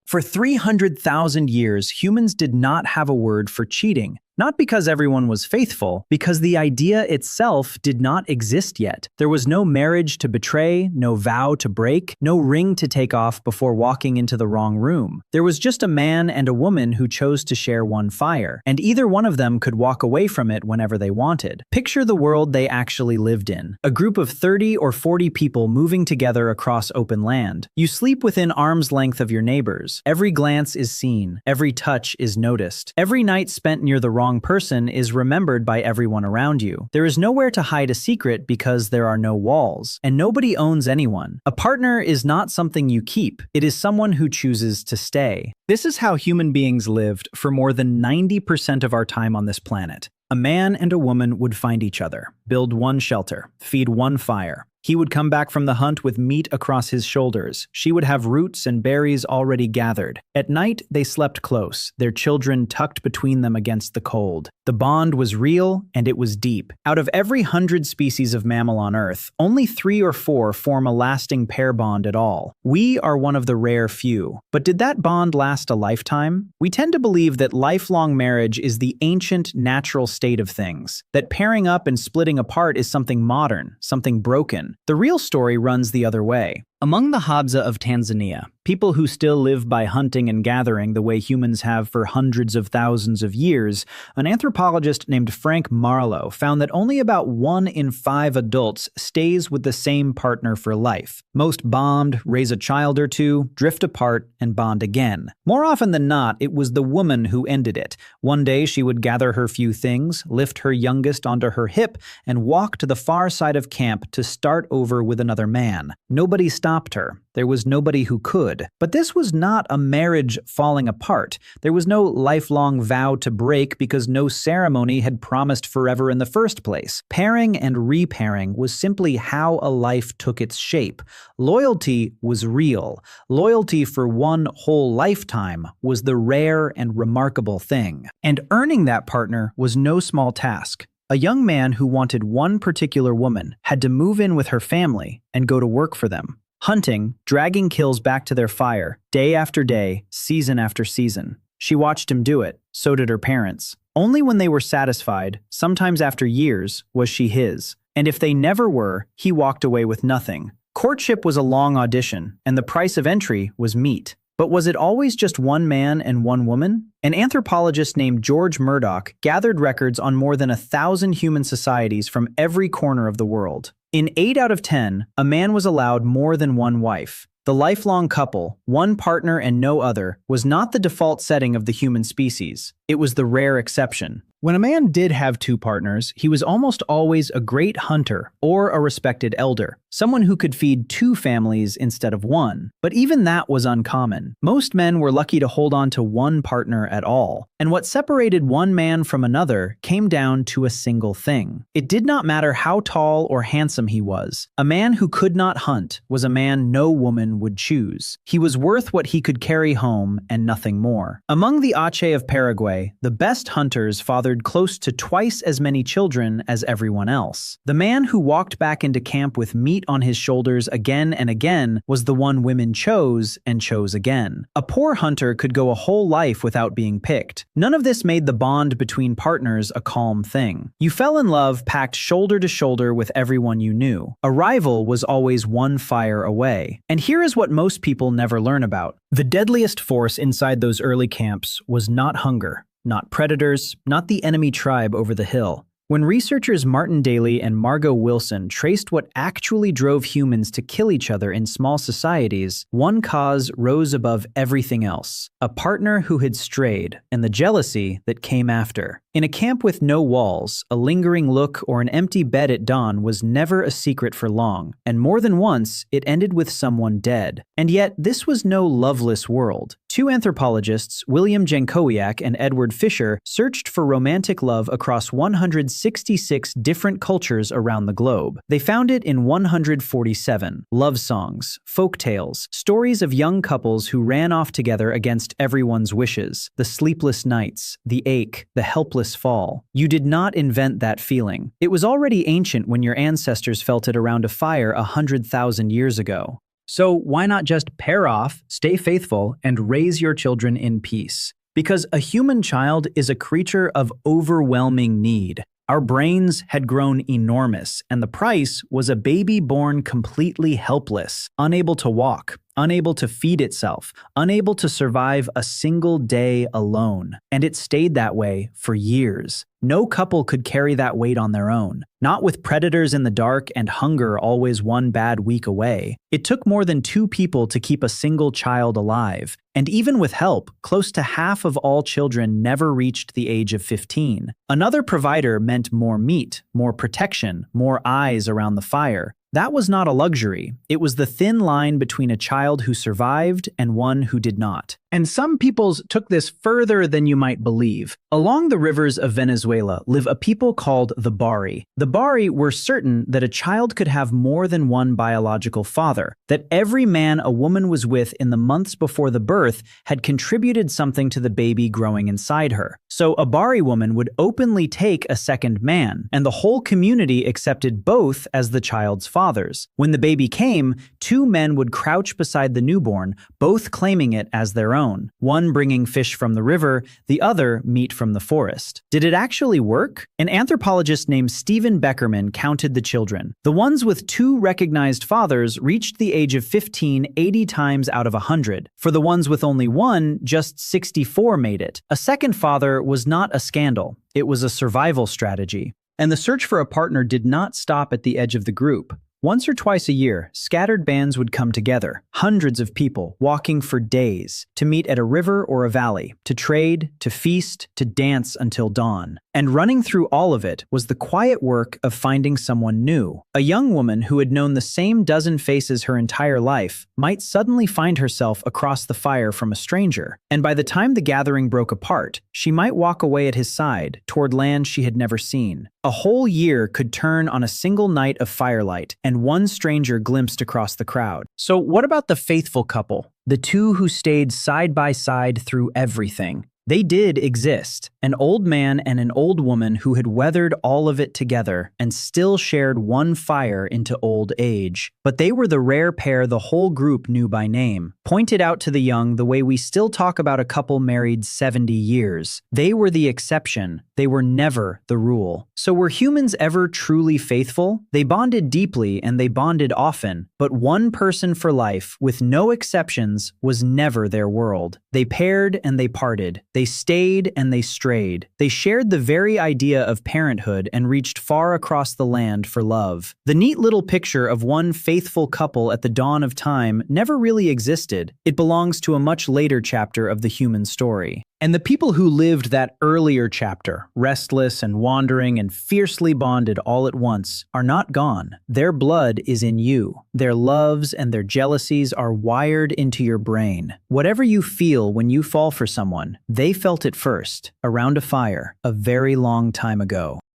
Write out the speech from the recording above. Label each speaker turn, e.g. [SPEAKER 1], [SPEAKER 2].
[SPEAKER 1] For 300,000 years, humans did not have a word for cheating. Not because everyone was faithful, because the idea itself did not exist yet. There was no marriage to betray, no vow to break, no ring to take off before walking into the wrong room. There was just a man and a woman who chose to share one fire, and either one of them could walk away from it whenever they wanted. Picture the world they actually lived in. A group of 30 or 40 people moving together across open land. You sleep within arm's length of your neighbors. Every glance is seen. Every touch is noticed. Every night spent near the wrong person is remembered by everyone around you. There is nowhere to hide a secret because there are no walls, and nobody owns anyone. A partner is not something you keep. It is someone who chooses to stay. This is how human beings lived for more than 90% of our time on this planet. A man and a woman would find each other, build one shelter, feed one fire. He would come back from the hunt with meat across his shoulders. She would have roots and berries already gathered. At night, they slept close, their children tucked between them against the cold. The bond was real, and it was deep. Out of every 100 species of mammal on Earth, only 3 or 4 form a lasting pair bond at all. We are one of the rare few. But did that bond last a lifetime? We tend to believe that lifelong marriage is the ancient, natural state of things, that pairing up and splitting apart is something modern, something broken. The real story runs the other way. Among the Hadza of Tanzania, people who still live by hunting and gathering the way humans have for hundreds of thousands of years, an anthropologist named Frank Marlowe found that only about 1 in 5 adults stays with the same partner for life. Most bond, raise a child or two, drift apart, and bond again. More often than not, it was the woman who ended it. One day she would gather her few things, lift her youngest onto her hip, and walk to the far side of camp to start over with another man. Nobody stopped her. There was nobody who could. But this was not a marriage falling apart. There was no lifelong vow to break because no ceremony had promised forever in the first place. Pairing and repairing was simply how a life took its shape. Loyalty was real. Loyalty for one whole lifetime was the rare and remarkable thing. And earning that partner was no small task. A young man who wanted one particular woman had to move in with her family and go to work for them. Hunting, dragging kills back to their fire, day after day, season after season. She watched him do it, so did her parents. Only when they were satisfied, sometimes after years, was she his. And if they never were, he walked away with nothing. Courtship was a long audition, and the price of entry was meat. But was it always just one man and one woman? An anthropologist named George Murdoch gathered records on more than 1,000 human societies from every corner of the world. In 8 out of 10, a man was allowed more than one wife. The lifelong couple, one partner and no other, was not the default setting of the human species. It was the rare exception. When a man did have 2 partners, he was almost always a great hunter or a respected elder, someone who could feed 2 families instead of 1. But even that was uncommon. Most men were lucky to hold on to one partner at all. And what separated one man from another came down to a single thing. It did not matter how tall or handsome he was. A man who could not hunt was a man no woman would choose. He was worth what he could carry home and nothing more. Among the Aceh of Paraguay, the best hunters fathered close to twice as many children as everyone else. The man who walked back into camp with meat on his shoulders again and again was the one women chose and chose again. A poor hunter could go a whole life without being picked. None of this made the bond between partners a calm thing. You fell in love packed shoulder to shoulder with everyone you knew. A rival was always one fire away. And here is what most people never learn about. The deadliest force inside those early camps was not hunger. Not predators, not the enemy tribe over the hill. When researchers Martin Daly and Margot Wilson traced what actually drove humans to kill each other in small societies, one cause rose above everything else: a partner who had strayed, and the jealousy that came after. In a camp with no walls, a lingering look or an empty bed at dawn was never a secret for long, and more than once, it ended with someone dead. And yet, this was no loveless world. 2 anthropologists, William Jankowiak and Edward Fisher, searched for romantic love across 166 different cultures around the globe. They found it in 147 love songs, folk tales, stories of young couples who ran off together against everyone's wishes, the sleepless nights, the ache, the helpless fall. You did not invent that feeling. It was already ancient when your ancestors felt it around a fire 100,000 years ago. So why not just pair off, stay faithful, and raise your children in peace? Because a human child is a creature of overwhelming need. Our brains had grown enormous, and the price was a baby born completely helpless, unable to walk, unable to feed itself, unable to survive a single day alone. And it stayed that way for years. No couple could carry that weight on their own, not with predators in the dark and hunger always one bad week away. It took more than 2 people to keep a single child alive, and even with help, close to half of all children never reached the age of 15. Another provider meant more meat, more protection, more eyes around the fire. That was not a luxury. It was the thin line between a child who survived and one who did not. And some peoples took this further than you might believe. Along the rivers of Venezuela live a people called the Bari. The Bari were certain that a child could have more than one biological father, that every man a woman was with in the months before the birth had contributed something to the baby growing inside her. So a Bari woman would openly take a second man, and the whole community accepted both as the child's fathers. When the baby came, 2 men would crouch beside the newborn, both claiming it as their own, one bringing fish from the river, the other meat from the forest. Did it actually work? An anthropologist named Stephen Beckerman counted the children. The ones with 2 recognized fathers reached the age of 15 80 times out of 100. For the ones with only one, just 64 made it. A second father was not a scandal. It was a survival strategy. And the search for a partner did not stop at the edge of the group. Once or twice a year, scattered bands would come together, hundreds of people walking for days, to meet at a river or a valley, to trade, to feast, to dance until dawn. And running through all of it was the quiet work of finding someone new. A young woman who had known the same dozen faces her entire life might suddenly find herself across the fire from a stranger. And by the time the gathering broke apart, she might walk away at his side, toward land she had never seen. A whole year could turn on a single night of firelight, and one stranger glimpsed across the crowd. So what about the faithful couple? The 2 who stayed side by side through everything. They did exist, an old man and an old woman who had weathered all of it together and still shared one fire into old age. But they were the rare pair the whole group knew by name, pointed out to the young the way we still talk about a couple married 70 years. They were the exception. They were never the rule. So were humans ever truly faithful? They bonded deeply and they bonded often, but one person for life, with no exceptions, was never their world. They paired and they parted. They stayed and they strayed. They shared the very idea of parenthood and reached far across the land for love. The neat little picture of one faithful couple at the dawn of time never really existed. It belongs to a much later chapter of the human story. And the people who lived that earlier chapter, restless and wandering and fiercely bonded all at once, are not gone. Their blood is in you. Their loves and their jealousies are wired into your brain. Whatever you feel when you fall for someone, they felt it first, around a fire, a very long time ago.